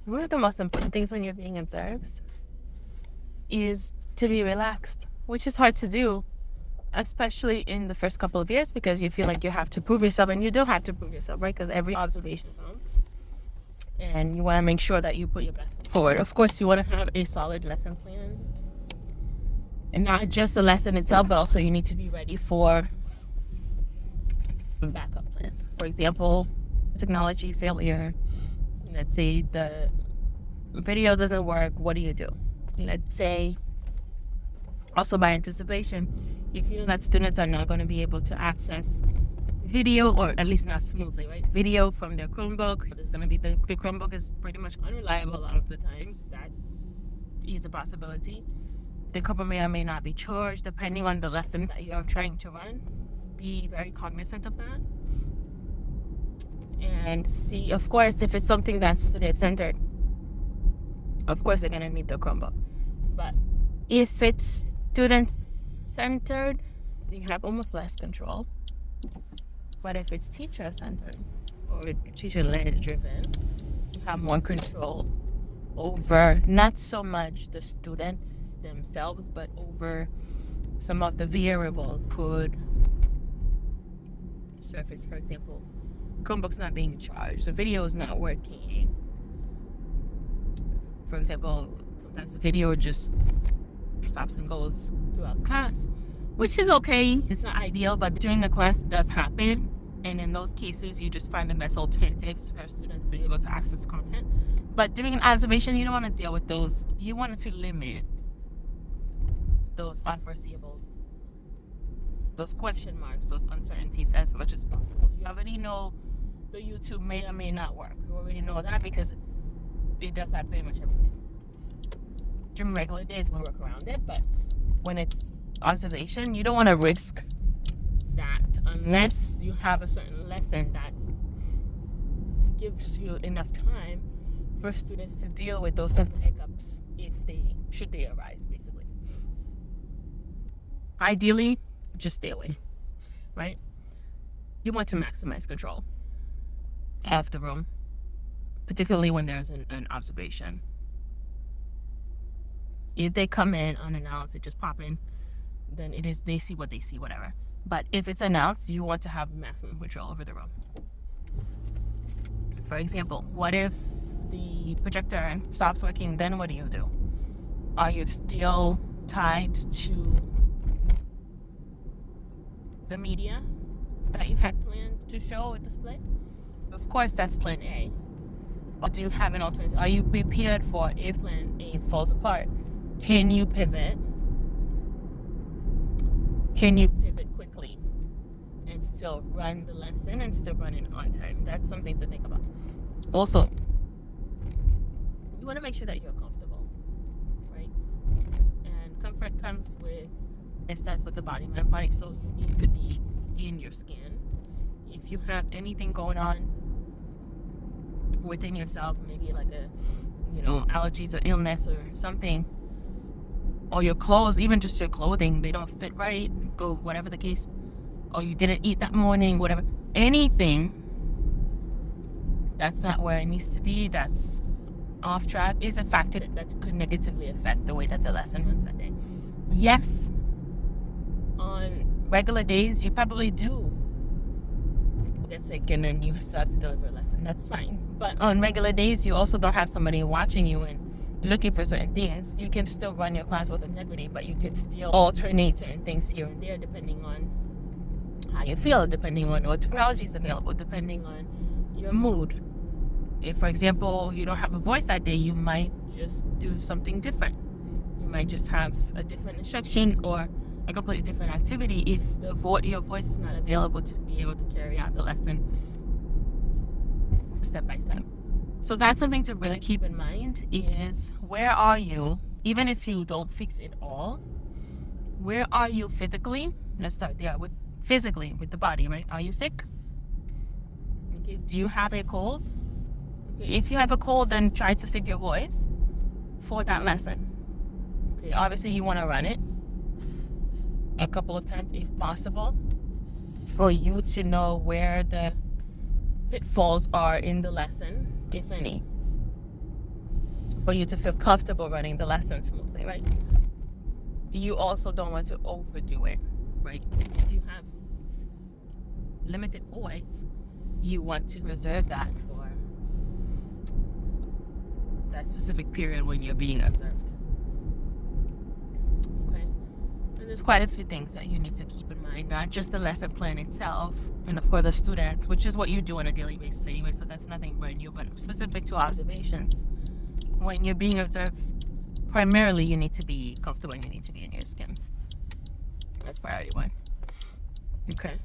One of the most important things when you're being observed is to be relaxed, which is hard to do, especially in the first couple of years, because you feel like you have to prove yourself, and you do have to prove yourself, right? Because every observation counts, and you want to make sure that you put your best foot forward. Of course, you want to have a solid lesson plan, and not just the lesson itself, but also you need to be ready for a backup plan. For example, technology failure. Let's say the video doesn't work. What do? Let's say, also by anticipation, if you know that students are not going to be able to access video, or at least not smoothly, right? Video from their Chromebook. There's going to be the Chromebook is pretty much unreliable a lot of the times. That is a possibility. The Chromebook may or may not be charged depending on the lesson that you're trying to run. Be very cognizant of that. And see, of course, if it's something that's student-centered, of course they're going to need the Chromebook. But if it's student-centered, you have almost less control. But if it's teacher-centered or teacher-led driven, you have more control over not so much the students themselves, but over some of the variables could surface. For example, Chromebook's not being charged, the video is not working. For example, sometimes the video just stops and goes throughout class, which is okay. It's not ideal, but during the class it does happen. And in those cases, you just find the best alternatives for students to be able to access content. But during an observation, you don't want to deal with those. You want to limit those unforeseeables, those question marks, those uncertainties as much as possible. You already know the YouTube may or may not work. You already know that because it does that pretty much every day. During regular days, we'll work around it, but when it's observation, you don't want to risk that unless you have a certain lesson that gives you enough time for students to deal with those types of hiccups should they arise, basically. Ideally, just stay away, right? You want to maximize control of the room, particularly when there's an observation. If they come in unannounced, they just pop in, then they see what they see, whatever. But if it's announced, you want to have maximum control over the room. For example, what if the projector stops working? Then what do? Are you still tied to the media that you had planned to show or display? Of course, that's plan A. Or do you have an alternative? Are you prepared for if plan A falls apart? Can you pivot? Can you pivot quickly and still run the lesson and still run it on time? That's something to think about. Also, you want to make sure that you're comfortable, right? And comfort comes with, it starts with the body, mind, body. So you need to be in your skin. If you have anything going on within yourself, maybe like allergies or illness or something, or your clothes, even just your clothing, they don't fit right, or whatever the case, or you didn't eat that morning, whatever, anything that's not where it needs to be, that's off track, is a factor that could negatively affect the way that the lesson runs that day. Yes, on regular days, you probably do get sick and then you still have to deliver a lesson. That's fine. But on regular days, you also don't have somebody watching you and looking for certain things. You can still run your class with integrity, but you can still alternate certain things here and there depending on how you feel, depending on what technology is available, depending on your mood. If, for example, you don't have a voice that day, you might just do something different. You might just have a different instruction or a completely different activity if your voice is not available to be able to carry out the lesson step by step. So that's something to really keep in mind is, where are you, even if you don't fix it all, where are you physically? Let's start there with physically, with the body, right? Are you sick? Okay. Do you have a cold? Okay. If you have a cold, then try to save your voice for that lesson. Okay. Obviously, you want to run it a couple of times if possible for you to know where the pitfalls are in the lesson, if any. for you to feel comfortable running the lesson smoothly, right? You also don't want to overdo it, right? If you have limited voice, you want to reserve that for that specific period when you're being observed. Okay? And there's quite a few things that you need to keep in mind, not just the lesson plan itself, and for the students, which is what you do on a daily basis anyway, so that's nothing brand new, but specific to observations. When you're being observed, primarily you need to be comfortable and you need to be in your skin. That's priority one. Okay.